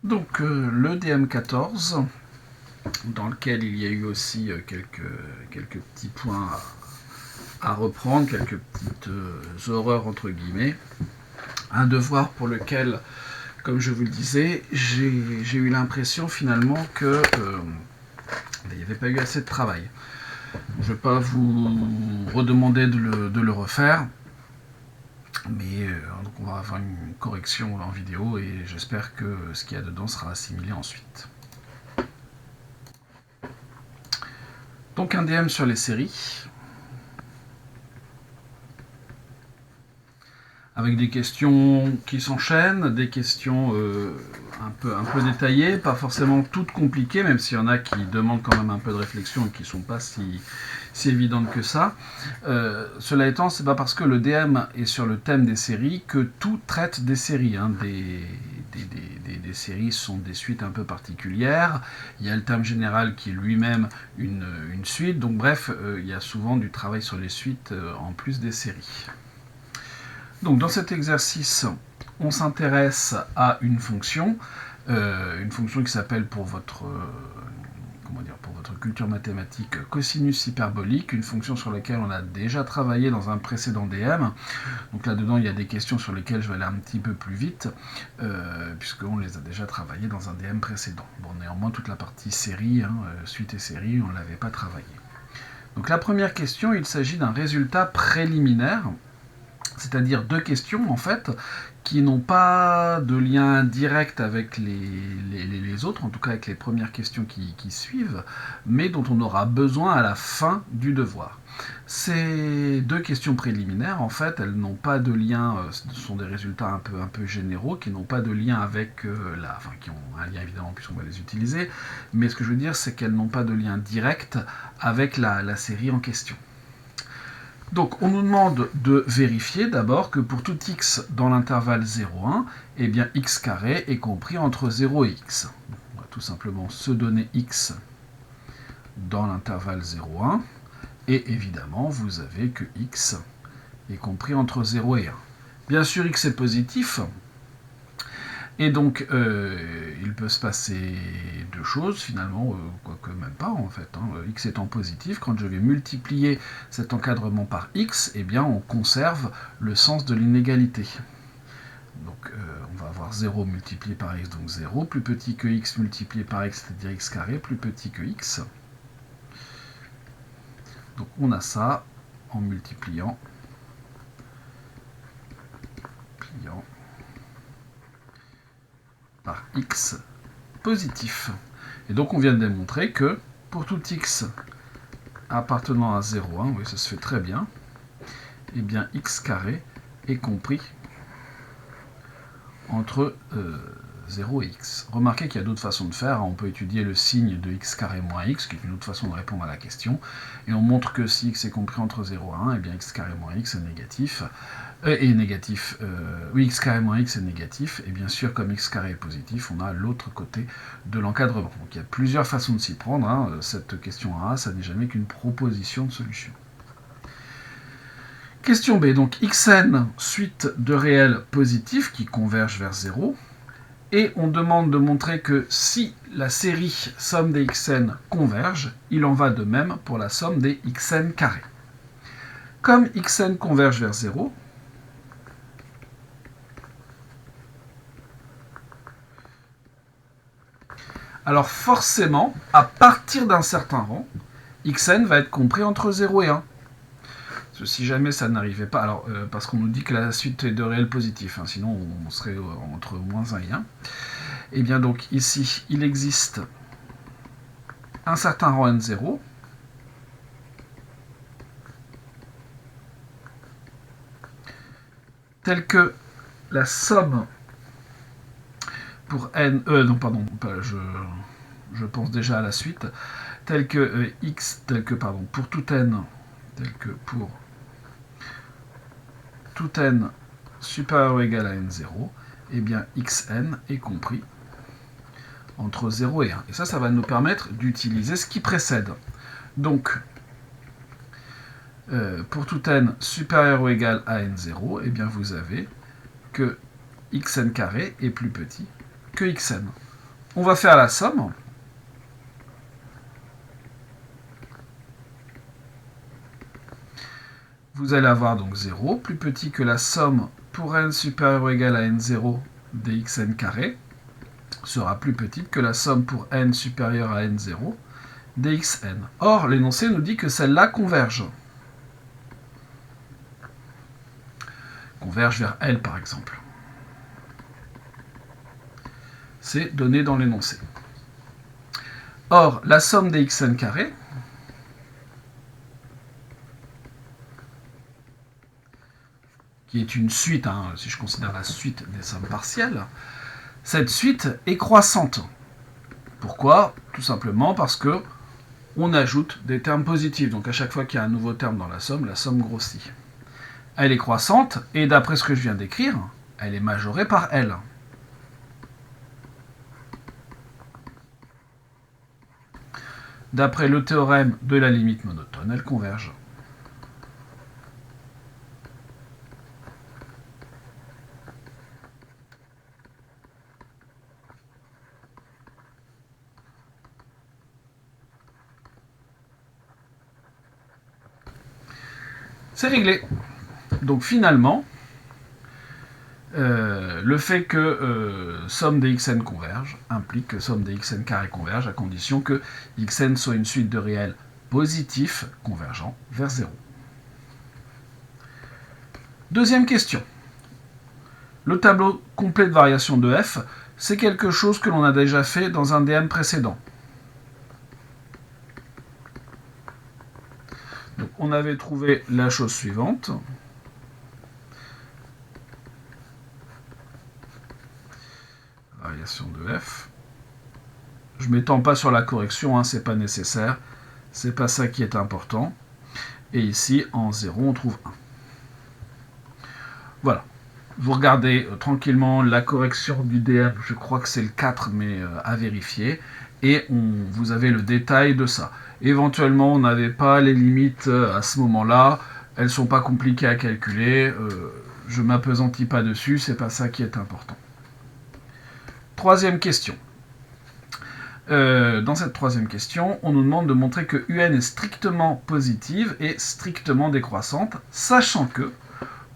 Donc le DM14, dans lequel il y a eu aussi quelques petits points à reprendre, quelques petites horreurs entre guillemets. Un devoir pour lequel, comme je vous le disais, j'ai eu l'impression finalement que il n'y avait pas eu assez de travail. Je ne vais pas vous redemander de le refaire, mais donc on va avoir une correction en vidéo et j'espère que ce qu'il y a dedans sera assimilé ensuite. Donc un DM sur les séries, avec des questions qui s'enchaînent, des questions un peu détaillées, pas forcément toutes compliquées, même s'il y en a qui demandent quand même un peu de réflexion et qui ne sont pas si évidentes que ça. Cela étant, c'est pas parce que le DM est sur le thème des séries que tout traite des séries. Hein. Des séries sont des suites un peu particulières. Il y a le thème général qui est lui-même une suite. Donc bref, il y a souvent du travail sur les suites en plus des séries. Donc dans cet exercice, on s'intéresse à une fonction qui s'appelle pour votre culture mathématique cosinus hyperbolique, une fonction sur laquelle on a déjà travaillé dans un précédent DM. Donc là-dedans, il y a des questions sur lesquelles je vais aller un petit peu plus vite, puisqu'on les a déjà travaillées dans un DM précédent. Bon, néanmoins, toute la partie série, suite et série, on ne l'avait pas travaillé. Donc la première question, il s'agit d'un résultat préliminaire, c'est-à-dire deux questions en fait qui n'ont pas de lien direct avec les autres, en tout cas avec les premières questions qui suivent, mais dont on aura besoin à la fin du devoir. Ces deux questions préliminaires, en fait, elles n'ont pas de lien, ce sont des résultats un peu généraux, qui n'ont pas de lien avec qui ont un lien évidemment puisqu'on va les utiliser, mais ce que je veux dire, c'est qu'elles n'ont pas de lien direct avec la série en question. Donc on nous demande de vérifier d'abord que pour tout x dans l'intervalle 0,1, eh bien x carré est compris entre 0 et x. On va tout simplement se donner x dans l'intervalle 0,1, et évidemment vous avez que x est compris entre 0 et 1. Bien sûr x est positif, et donc il peut se passer deux choses finalement, quoique même pas en fait. X étant positif, quand je vais multiplier cet encadrement par x, eh bien on conserve le sens de l'inégalité. Donc on va avoir 0 multiplié par x, donc 0, plus petit que x multiplié par x, c'est-à-dire x carré, plus petit que x. Donc on a ça en multipliant par x positif. Et donc on vient de démontrer que pour tout x appartenant à 0,1, oui ça se fait très bien, et bien x carré est compris entre 0 et x. Remarquez qu'il y a d'autres façons de faire, on peut étudier le signe de x carré moins x, qui est une autre façon de répondre à la question, et on montre que si x est compris entre 0 et 1, et bien x carré moins x est négatif, oui, x carré moins x est négatif, et bien sûr, comme x carré est positif, on a l'autre côté de l'encadrement. Donc il y a plusieurs façons de s'y prendre. Cette question A, ça n'est jamais qu'une proposition de solution. Question B, donc xn, suite de réels positifs qui convergent vers 0, et on demande de montrer que si la série somme des xn converge, il en va de même pour la somme des xn carrés. Comme xn converge vers 0, alors forcément, à partir d'un certain rang, xn va être compris entre 0 et 1. Si jamais ça n'arrivait pas, alors parce qu'on nous dit que la suite est de réels positifs, sinon on serait entre moins 1 et 1. Et bien donc ici, il existe un certain rang n0, tel que la somme pour n, je pense déjà à la suite, tel que pour tout n, tel que pour tout n supérieur ou égal à n0, eh bien xn est compris entre 0 et 1. Et ça va nous permettre d'utiliser ce qui précède. Donc, pour tout n supérieur ou égal à n0, eh bien vous avez que xn carré est plus petit que xn. On va faire la somme. Vous allez avoir donc 0, plus petit que la somme pour n supérieur ou égal à n0 dxn carré, sera plus petite que la somme pour n supérieur à n0 dxn. Or, l'énoncé nous dit que celle-là converge. Converge vers L, par exemple. C'est donné dans l'énoncé. Or, la somme dxn carré, qui est une suite, si je considère la suite des sommes partielles, cette suite est croissante. Pourquoi? Tout simplement parce que on ajoute des termes positifs. Donc à chaque fois qu'il y a un nouveau terme dans la somme grossit. Elle est croissante, et d'après ce que je viens d'écrire, elle est majorée par L. D'après le théorème de la limite monotone, elle converge. C'est réglé. Donc finalement, le fait que somme des xn converge implique que somme des xn carré converge à condition que xn soit une suite de réels positifs convergeant vers 0. Deuxième question. Le tableau complet de variation de f, c'est quelque chose que l'on a déjà fait dans un DM précédent. Donc on avait trouvé la chose suivante. Variation de f. Je ne m'étends pas sur la correction, c'est pas nécessaire. C'est pas ça qui est important. Et ici, en 0, on trouve 1. Voilà. Vous regardez tranquillement la correction du DM, je crois que c'est le 4, mais à vérifier. Et vous avez le détail de ça. Éventuellement, on n'avait pas les limites à ce moment-là. Elles ne sont pas compliquées à calculer. Je ne m'appesantis pas dessus, c'est pas ça qui est important. Troisième question. Dans cette troisième question, on nous demande de montrer que UN est strictement positive et strictement décroissante, sachant que,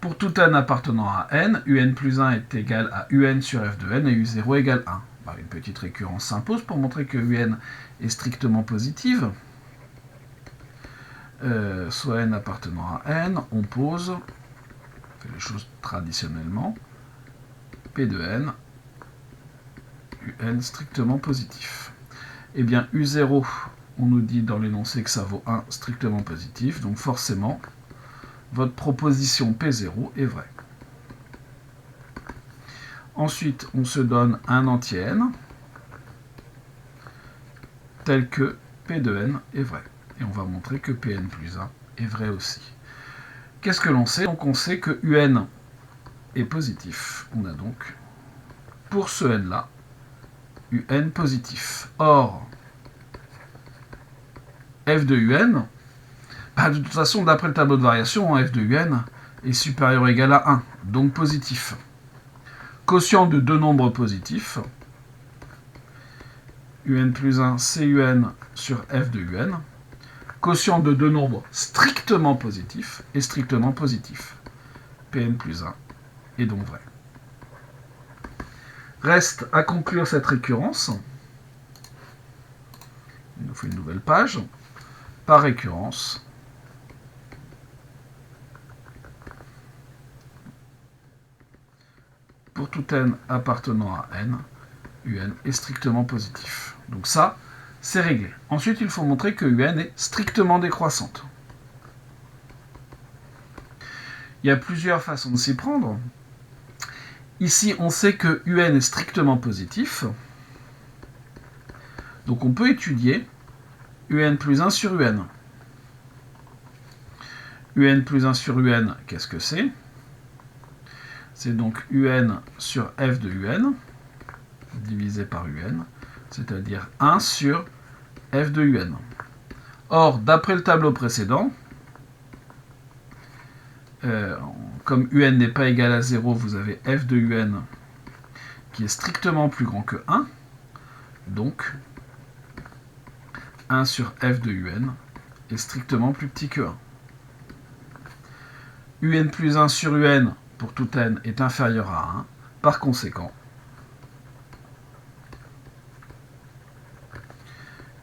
pour tout n appartenant à n, UN plus 1 est égal à UN sur f de n et U0 égale 1. Une petite récurrence s'impose pour montrer que UN est strictement positive. Soit n appartenant à n, on pose, on fait les choses traditionnellement, P de n, UN strictement positif. Eh bien, U0, on nous dit dans l'énoncé que ça vaut 1 strictement positif, donc forcément, votre proposition P0 est vraie. Ensuite, on se donne un entier n, tel que P de n est vrai. Et on va montrer que Pn plus 1 est vrai aussi. Qu'est-ce que l'on sait? Donc on sait que UN est positif. On a donc, pour ce n-là, UN positif. Or, f de UN, de toute façon, d'après le tableau de variation, f de UN est supérieur ou égal à 1, donc positif. Quotient de deux nombres positifs, UN plus 1, c'est UN sur f de UN. Quotient de deux nombres strictement positifs et strictement positifs. Pn plus 1 est donc vrai. Reste à conclure cette récurrence. Il nous faut une nouvelle page. Par récurrence, pour tout n appartenant à n, UN est strictement positif. Donc ça, c'est réglé. Ensuite, il faut montrer que UN est strictement décroissante. Il y a plusieurs façons de s'y prendre. Ici, on sait que UN est strictement positif. Donc on peut étudier UN plus 1 sur UN. UN plus 1 sur UN, qu'est-ce que c'est? C'est donc UN sur f de UN, divisé par UN, c'est-à-dire 1 sur f de UN. Or, d'après le tableau précédent, comme UN n'est pas égal à 0, vous avez f de UN qui est strictement plus grand que 1. Donc, 1 sur f de un est strictement plus petit que 1. Un plus 1 sur un pour tout n est inférieur à 1. Par conséquent,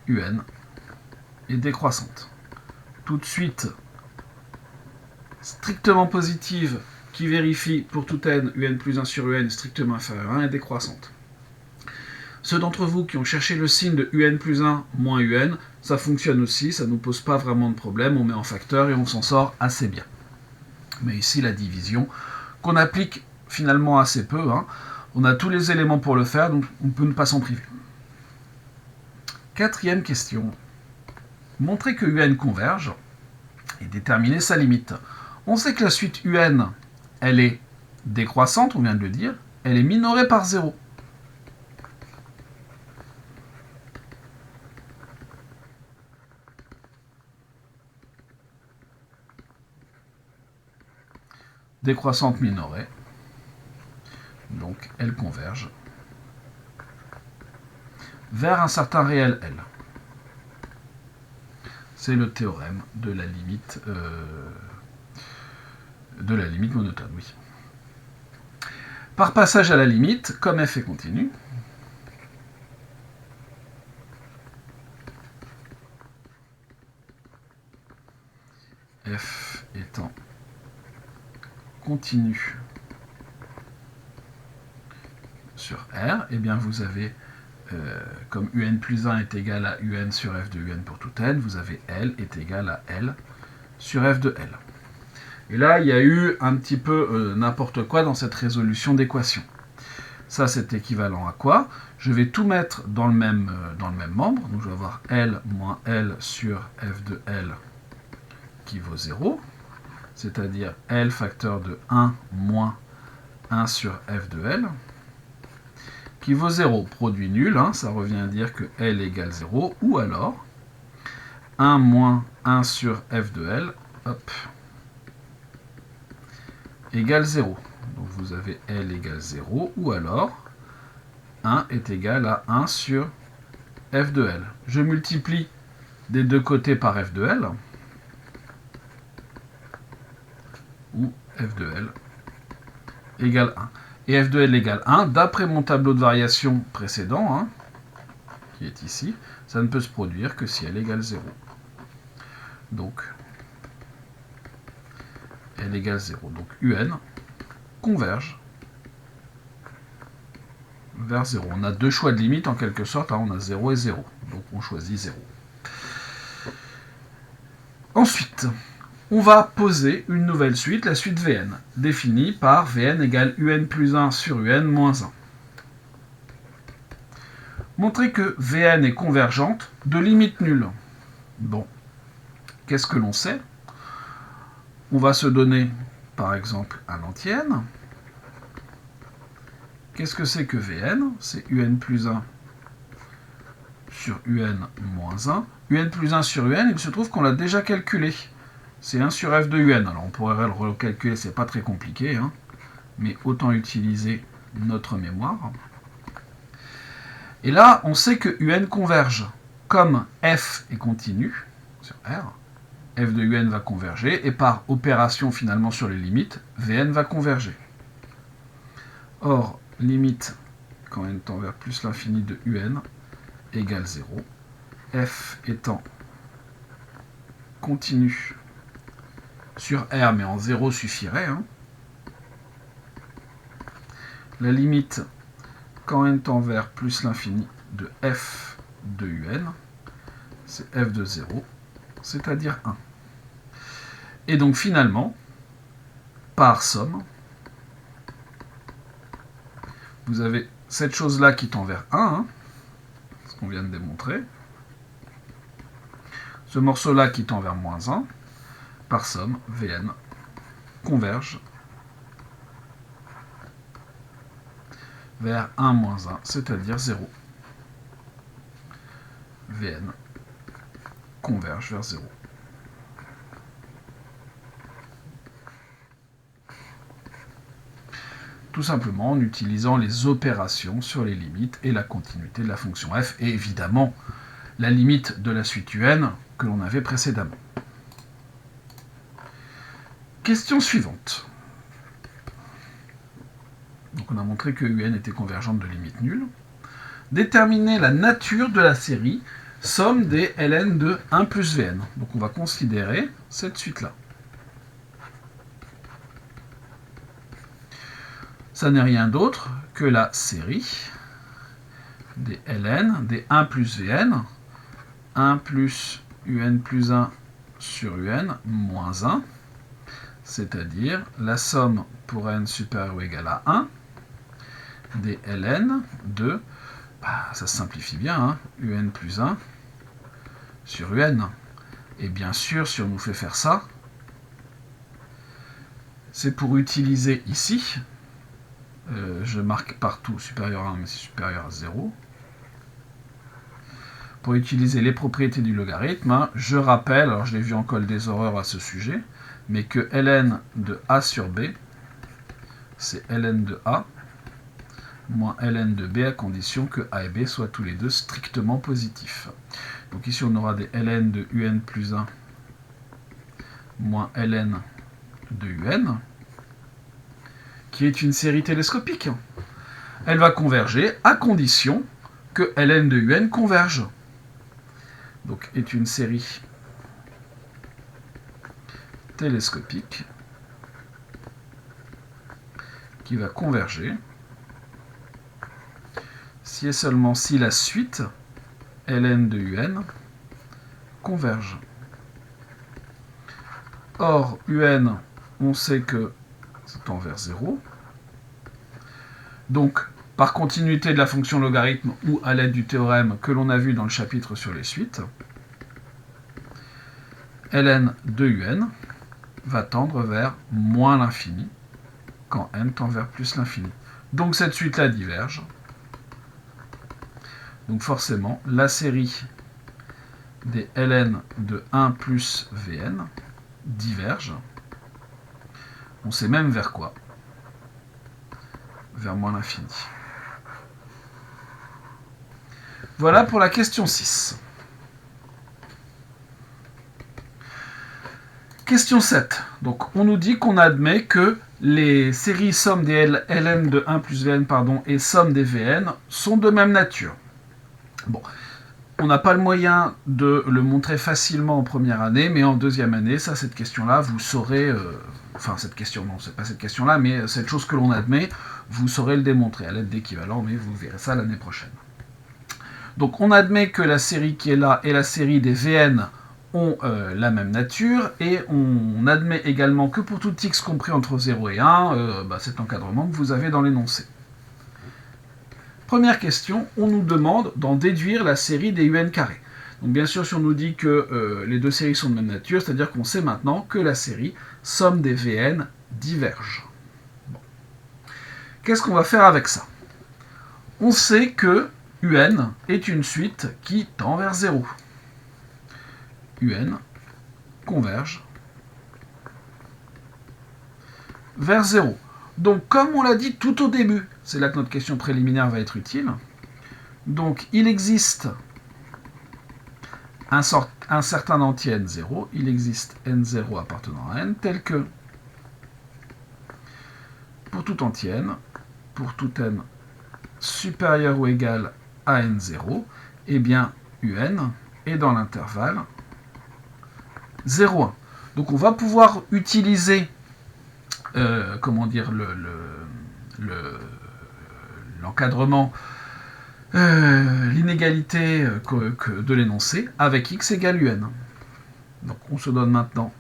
un est décroissante. Tout de suite, strictement positive qui vérifie pour tout n, un plus 1 sur un est strictement inférieur à 1 est décroissante. Ceux d'entre vous qui ont cherché le signe de un plus 1 moins un, ça fonctionne aussi, ça ne nous pose pas vraiment de problème, on met en facteur et on s'en sort assez bien. Mais ici, la division, qu'on applique finalement assez peu, on a tous les éléments pour le faire, donc on peut ne pas s'en priver. Quatrième question. Montrer que un converge et déterminer sa limite. On sait que la suite un, elle est décroissante, on vient de le dire, elle est minorée par 0. Décroissante minorée, donc elle converge vers un certain réel L. C'est le théorème de la limite monotone, oui. Par passage à la limite, comme f est continu, f étant continu sur R, et bien vous avez, comme un plus 1 est égal à un sur f de un pour tout n, vous avez L est égal à L sur f de L. Et là, il y a eu un petit peu n'importe quoi dans cette résolution d'équation. Ça, c'est équivalent à quoi? Je vais tout mettre dans le même membre. Donc, je vais avoir L moins L sur f de L qui vaut 0. C'est-à-dire L facteur de 1 moins 1 sur f de L qui vaut 0. Produit nul, ça revient à dire que L égale 0. Ou alors 1 moins 1 sur f de L, hop, égale 0. Donc vous avez L égale 0, ou alors 1 est égal à 1 sur f de L. Je multiplie des deux côtés par f de L, ou f de L égale 1. Et f de L égale 1, d'après mon tableau de variation précédent, qui est ici, ça ne peut se produire que si L égale 0. Donc, L égale 0. Donc, un converge vers 0. On a deux choix de limite en quelque sorte, on a 0 et 0. Donc, on choisit 0. Ensuite, on va poser une nouvelle suite, la suite Vn, définie par Vn égale un plus 1 sur un moins 1. Montrer que Vn est convergente de limite nulle. Bon, qu'est-ce que l'on sait? On va se donner, par exemple, un entienne. Qu'est-ce que c'est que Vn? C'est un plus 1 sur un moins 1. Un plus 1 sur un, il se trouve qu'on l'a déjà calculé. C'est 1 sur f de un. Alors on pourrait le recalculer, c'est pas très compliqué, mais autant utiliser notre mémoire. Et là, on sait que un converge. Comme f est continu sur R, f de un va converger, et par opération finalement sur les limites, Vn va converger. Or, limite, quand n tend vers plus l'infini de un, égale 0, f étant continu sur R, mais en 0 suffirait, la limite, quand n tend vers plus l'infini de f de un, c'est f de 0, c'est-à-dire 1. Et donc finalement, par somme, vous avez cette chose-là qui tend vers 1, ce qu'on vient de démontrer, ce morceau-là qui tend vers moins 1, par somme, Vn converge vers 1 moins 1, c'est-à-dire 0. Vn converge vers 0. tout simplement en utilisant les opérations sur les limites et la continuité de la fonction f, et évidemment la limite de la suite un que l'on avait précédemment. Question suivante. Donc on a montré que un était convergente de limite nulle. Déterminer la nature de la série somme des ln de 1 plus vn. Donc on va considérer cette suite-là. Ça n'est rien d'autre que la série des ln des 1 plus vn, 1 plus un plus 1 sur un moins 1, c'est-à-dire la somme pour n supérieur ou égal à 1 des ln de, ça se simplifie bien, hein, un plus 1 sur un. Et bien sûr, si on nous fait faire ça, c'est pour utiliser ici, je marque partout supérieur à 1, mais c'est supérieur à 0. Pour utiliser les propriétés du logarithme, hein, je rappelle, alors je l'ai vu en colle des horreurs à ce sujet, mais que ln de a sur b, c'est ln de a moins ln de b à condition que a et b soient tous les deux strictement positifs. Donc ici on aura des ln de un plus 1 moins ln de un, qui est une série télescopique. Elle va converger à condition que ln de un converge. Donc est une série télescopique qui va converger si et seulement si la suite ln de un converge. Or, un, on sait que c'est tend vers 0. Donc, par continuité de la fonction logarithme ou à l'aide du théorème que l'on a vu dans le chapitre sur les suites, ln de un va tendre vers moins l'infini quand n tend vers plus l'infini. Donc cette suite-là diverge. Donc forcément, la série des ln de 1 plus vn diverge. On sait même vers quoi? Vers moins l'infini. Voilà pour la question 6. Question 7. Donc on nous dit qu'on admet que les séries somme des ln de 1 plus vn et somme des vn sont de même nature. Bon, on n'a pas le moyen de le montrer facilement en première année, mais en deuxième année, ça, cette question-là, vous saurez... enfin, cette question, non, c'est pas cette question-là, mais cette chose que l'on admet, vous saurez le démontrer à l'aide d'équivalents, mais vous verrez ça l'année prochaine. Donc, on admet que la série qui est là et la série des Vn ont la même nature, et on admet également que pour tout x compris entre 0 et 1, cet encadrement que vous avez dans l'énoncé. Première question, on nous demande d'en déduire la série des un carrés. Donc bien sûr, si on nous dit que les deux séries sont de même nature, c'est-à-dire qu'on sait maintenant que la série somme des Vn diverge. Bon. Qu'est-ce qu'on va faire avec ça? On sait que un est une suite qui tend vers 0. Un converge vers 0. Donc, comme on l'a dit tout au début, c'est là que notre question préliminaire va être utile. Donc, il existe un certain entier n0, il existe n0 appartenant à n, tel que pour tout entier n, pour tout n supérieur ou égal à n0, eh bien, un est dans l'intervalle 0,1. Donc, on va pouvoir utiliser l'encadrement, l'inégalité de l'énoncé avec x égale un. Donc on se donne maintenant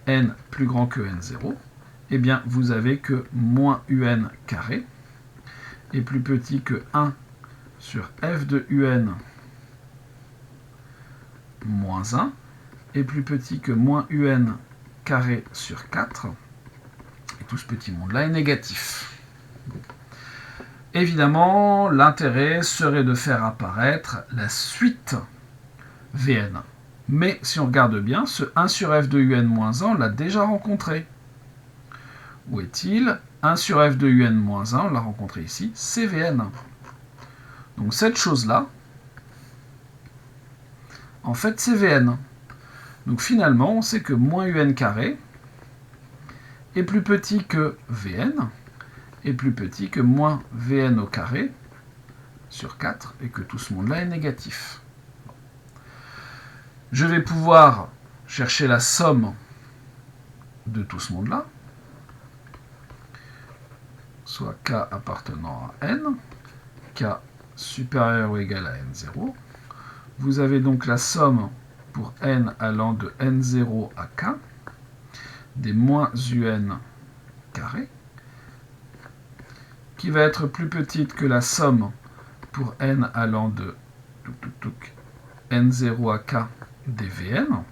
n plus grand que n0. Eh bien, vous avez que moins un carré est plus petit que 1 sur f de un moins 1 est plus petit que moins un carré sur 4. Et tout ce petit monde-là est négatif. Évidemment, l'intérêt serait de faire apparaître la suite Vn. Mais si on regarde bien, ce 1 sur f de un moins 1, on l'a déjà rencontré. Où est-il? 1 sur f de un moins 1, on l'a rencontré ici, c'est Vn. Donc cette chose-là, en fait, c'est Vn. Donc finalement, on sait que moins un carré est plus petit que Vn, est plus petit que moins Vn au carré sur 4, et que tout ce monde-là est négatif. Je vais pouvoir chercher la somme de tout ce monde-là, soit k appartenant à n, k supérieur ou égal à n0. Vous avez donc la somme pour n allant de n0 à k, des moins un carré, qui va être plus petite que la somme pour n allant de n0 à k des Vn,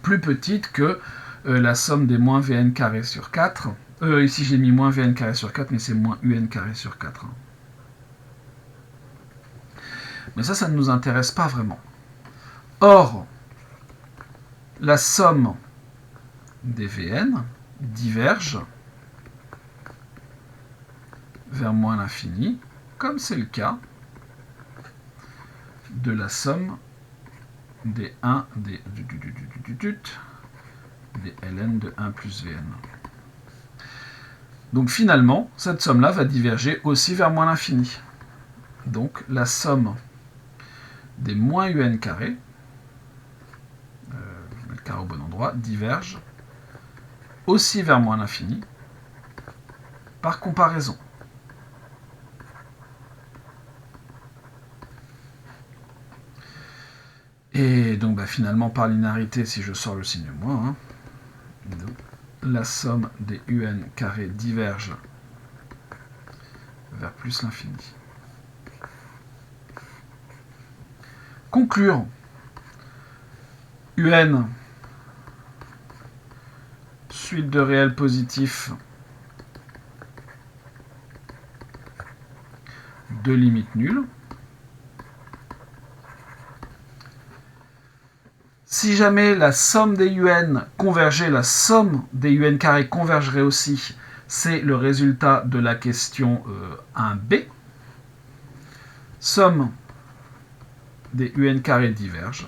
plus petite que la somme des moins Vn carré sur 4. Ici j'ai mis moins Vn carré sur 4, mais c'est moins un carré sur 4. Mais ça ne nous intéresse pas vraiment. Or, la somme des Vn diverge vers moins l'infini, comme c'est le cas de la somme des 1 des ln de 1 plus Vn. Donc finalement, cette somme-là va diverger aussi vers moins l'infini. Donc la somme des moins un carré, je mets le carré au bon endroit, diverge aussi vers moins l'infini par comparaison. Et donc finalement, par linéarité, si je sors le signe moins, la somme des un carré diverge vers plus l'infini. Conclure. Un, suite de réels positifs de limite nulle. Si jamais la somme des un convergeait, la somme des un carré convergerait aussi, c'est le résultat de la question 1b. Somme des un carré diverge.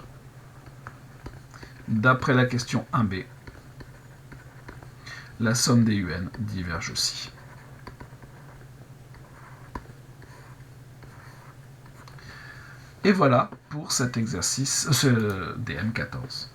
D'après la question 1b, la somme des un diverge aussi. Et voilà pour cet exercice, ce DM14.